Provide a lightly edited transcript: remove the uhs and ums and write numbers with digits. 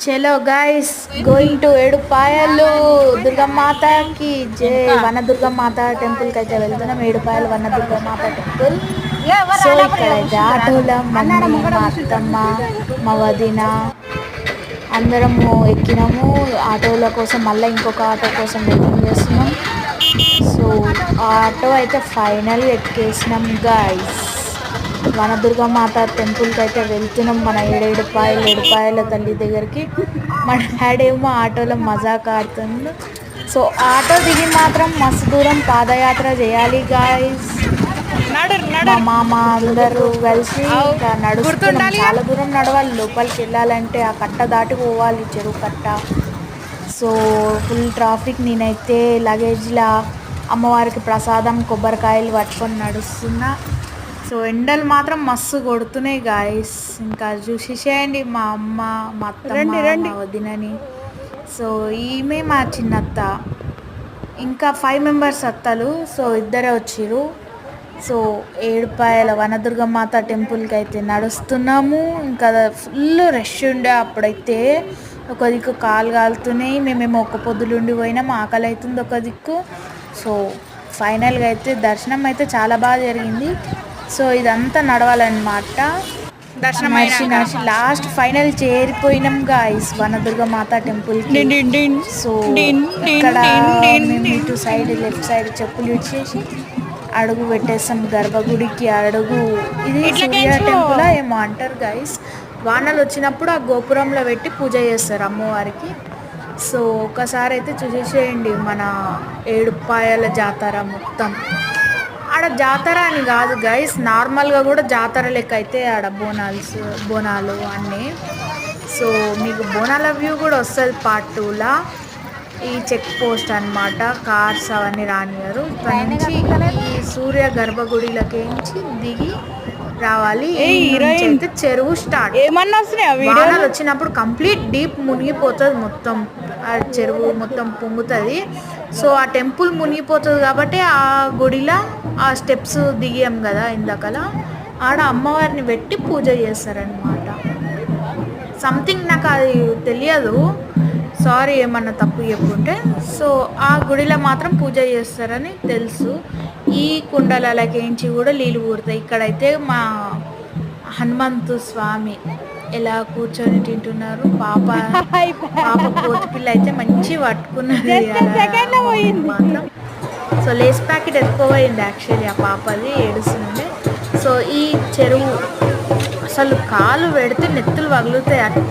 చలో guys going to Edupayala దుర్గమాతకి జై. వన దుర్గమాత టెంపుల్కి అయితే వెళ్తున్నాం. ఏడుపాయలు వన దుర్గమాత టెంపుల్. సో ఇక్కడైతే ఆటోలో మమ్మీ, మా అత్తమ్మ, మా వదిన అందరము ఎక్కినాము. ఆటోల కోసం మళ్ళీ ఇంకొక ఆటో కోసం వెయిటింగ్ చేస్తున్నాం. సో ఆటో అయితే ఫైనల్గా ఎక్కేసినాం గైస్. వనదుర్గమాత టెంపుల్కి అయితే వెళ్తున్నాం. మన ఏడుపాయల తల్లి దగ్గరికి. మా డాడీ ఏమో ఆటోలో మజాక్ ఆడుతుంది. సో ఆటో దిగి మాత్రం మస్తు దూరం పాదయాత్ర చేయాలి గాయస్. మా మామ అందరూ కలిసి ఇంకా నడుస్తున్నాం. చాలా దూరం నడవాలి. లోపలికి వెళ్ళాలంటే ఆ కట్ట దాటి పోవాలి, చెరువు కట్ట. So full traffic. నేనైతే లగేజ్లా అమ్మవారికి ప్రసాదం కొబ్బరికాయలు పట్టుకొని నడుస్తున్నా. సో ఎండలు మాత్రం మస్తు కొడుతున్నాయి గాయస్. ఇంకా చూసేసేయండి మా అమ్మ, మా అత్తమ్మ, మా వదినని. సో ఈమె మా చిన్నత్త, ఇంకా 5 మెంబర్స్ అత్తలు. సో ఇద్దరే వచ్చిర్రు. సో ఏడుపాయల వనదుర్గమాత టెంపుల్కి అయితే నడుస్తున్నాము. ఇంకా ఫుల్ రష్ ఉండే అప్పుడైతే. ఒక దిక్కు కాలు కాలుతున్నాయి. మేమేమో ఒక పొద్దులుండి పోయినాము. ఆకలి అవుతుంది ఒక దిక్కు. సో ఫైనల్గా అయితే దర్శనం అయితే చాలా బాగా జరిగింది. సో ఇదంతా నడవాలన్నమాట. దర్శనం నడిచి లాస్ట్ ఫైనల్ చేరిపోయినాం గాయస్ వనదుర్గమాత టెంపుల్కి. సో ఇక్కడ మేము ఇటు సైడ్ లెఫ్ట్ సైడ్ చెప్పులు ఇచ్చేసి అడుగు పెట్టేసాం గర్భగుడికి. అడుగు ఇది సూర్య టెంపుల్ ఏమో అంటారు గాయస్. వానలు వచ్చినప్పుడు ఆ గోపురంలో పెట్టి పూజ చేస్తారు అమ్మవారికి. సో ఒకసారి అయితే చూసేసేయండి మన ఏడుపాయల జాతర మొత్తం. ఆడ జాతర అని కాదు గైస్, నార్మల్గా కూడా జాతర లెక్క అయితే ఆడ బోనాలు అన్నీ. సో మీకు బోనాల వ్యూ కూడా వస్తుంది పార్ట్ 2లా. ఈ చెక్ పోస్ట్ అనమాట. కార్స్ అవన్నీ రానియరు. ఇక్కడ నుంచి ఈ సూర్య గర్భగుడిలకించి దిగి రావాలి. అయితే చెరువు స్టార్ట్. వానలు వచ్చినప్పుడు కంప్లీట్ డీప్ మునిగిపోతుంది మొత్తం. ఆ చెరువు మొత్తం పొంగుతుంది. సో ఆ టెంపుల్ మునిగిపోతుంది కాబట్టి ఆ గుడిలో ఆ స్టెప్స్ దిగాం కదా ఇందాకలా, ఆడ అమ్మవారిని పెట్టి పూజ చేస్తారనమాట. సంథింగ్ నాకు అది తెలియదు, సారీ ఏమన్నా తప్పు చెప్పుంటే. సో ఆ గుడిలో మాత్రం పూజ చేస్తారని తెలుసు. ఈ కుండలకేంచి కూడా నీళ్ళు ఊరుతాయి. ఇక్కడైతే మా హనుమంతు స్వామి ఎలా కూర్చొని తింటున్నారు. పాప కోతి పిల్ల అయితే మంచి పట్టుకున్నది మాత్రం. సో లేస్ ప్యాకెట్ ఎత్తుకోపోయింది యాక్చువల్లీ ఆ పాపది, ఏడుస్తుండే. సో ఈ చెరువు అసలు కాలు పెడితే నెత్తులు పగులుతాయి అట్లా